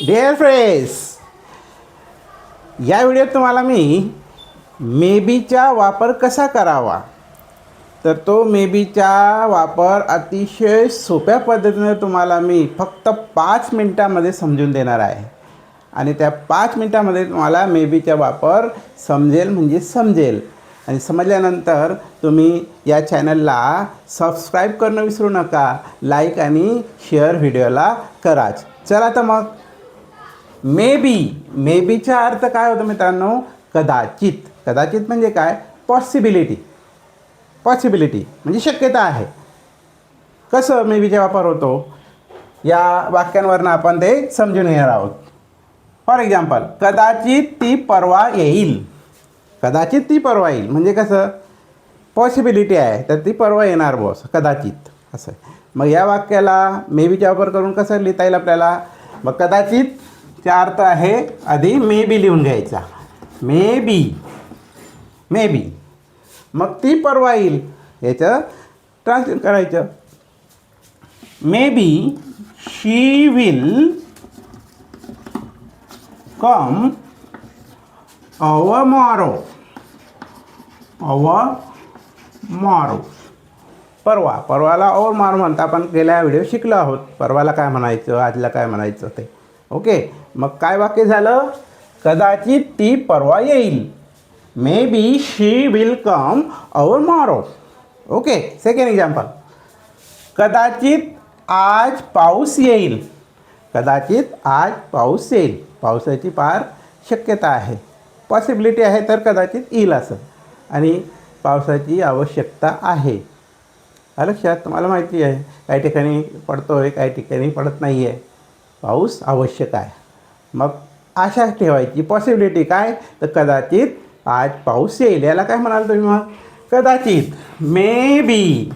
Dear friends, या व्हिडिओत तुम्हाला मी मेबीचा वापर कसा करावा, तर तो मेबीचा वापर अतिशय सोप्या पद्धतीने तुम्हाला मी फक्त 5 मिनिटांमध्ये समजून देणार आहे. आणि त्या 5 मिनिटांमध्ये तुम्हाला मेबीचा वापर समजेल म्हणजे समजेल. आणि समजल्यानंतर तुम्ही या चॅनलला सबस्क्राईब करणं विसरू नका. लाईक आणि शेअर व्हिडिओला कराच. चला तर मग मेबीचा अर्थ काय होतो मित्रांनो? कदाचित. कदाचित म्हणजे काय? पॉसिबिलिटी म्हणजे शक्यता आहे. कसं मेबीचा वापर होतो या वाक्यांवरनं आपण ते समजून घेणार आहोत. फॉर एक्झाम्पल, कदाचित ती परवा येईल. कदाचित ती परवा येईल म्हणजे कसं? पॉसिबिलिटी आहे, तर ती परवा येणार बॉस, कदाचित असं. मग या वाक्याला मेबीचा वापर करून कसं लिहिता येईल आपल्याला? मग कदाचितचा अर्थ आहे, आधी मेबी लिहून घ्यायचा. मेबी. मग ती परवा येईल याचं ट्रान्सलेट करायचं. Maybe she will come our Morrow. परवाला ओवर मॉरो म्हणता. आपण गेल्या व्हिडिओ शिकलो आहोत परवाला काय म्हणायचं, आजला काय म्हणायचं ते. ओके, मग काय वाक्य झालं? कदाचित ती परवा येईल. Maybe she will come our Morrow. Okay, second example, कदाचित आज पाऊस येईल. कदाचित आज पाऊस येईल. पावसाची फार शक्यता आहे, पॉसिबिलिटी आहे, तर कदाचित येईल असं. आणि पावसाची आवश्यकता आहे. लक्षात? तुम्हाला माहिती आहे, काही ठिकाणी पडतो आहे, काही ठिकाणी पडत नाही आहे. पाऊस आवश्यक आहे. मग आशा ठेवायची. पॉसिबिलिटी काय? तर कदाचित आज पाऊस येईल. याला काय म्हणाल तुम्ही मग? कदाचित. Maybe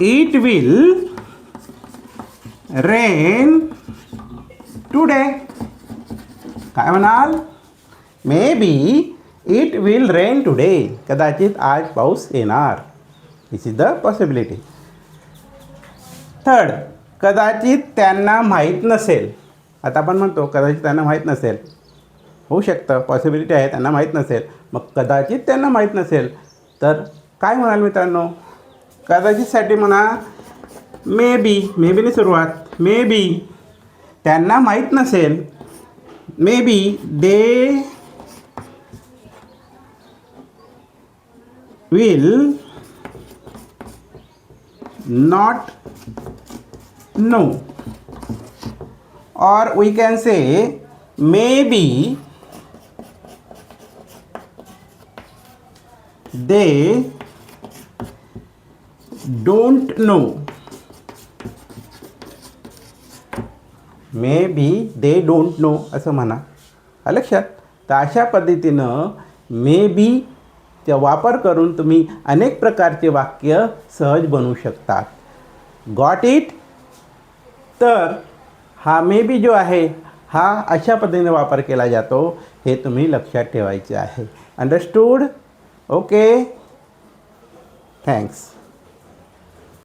it will rain today. काय म्हणाल? Maybe it will rain today. कदाचित आज पाऊस येणार. दिस इज द पॉसिबिलिटी. थर्ड, कदाचित त्यांना माहीत नसेल. आता आपण म्हणतो कदाचित त्यांना माहीत नसेल. होऊ शकतं, पॉसिबिलिटी आहे, त्यांना माहीत नसेल. मग कदाचित त्यांना माहीत नसेल तर काय म्हणाल मित्रांनो? कदाचितसाठी म्हणा मेबीने सुरुवात. मेबी त्यांना माहीत नसेल. Maybe they will not know, or we can say maybe they don't know. Maybe they don't know असं म्हणा. लक्षात? तर अशा पद्धतीनं मेबीचा वापर करून तुम्ही अनेक प्रकारचे वाक्य सहज बनवू शकतात. Got it? तर हा मेबी जो आहे हा अशा पद्धतीने वापर केला जातो, हे तुम्ही लक्षात ठेवायचे आहे. अंडरस्टूड? Okay, thanks.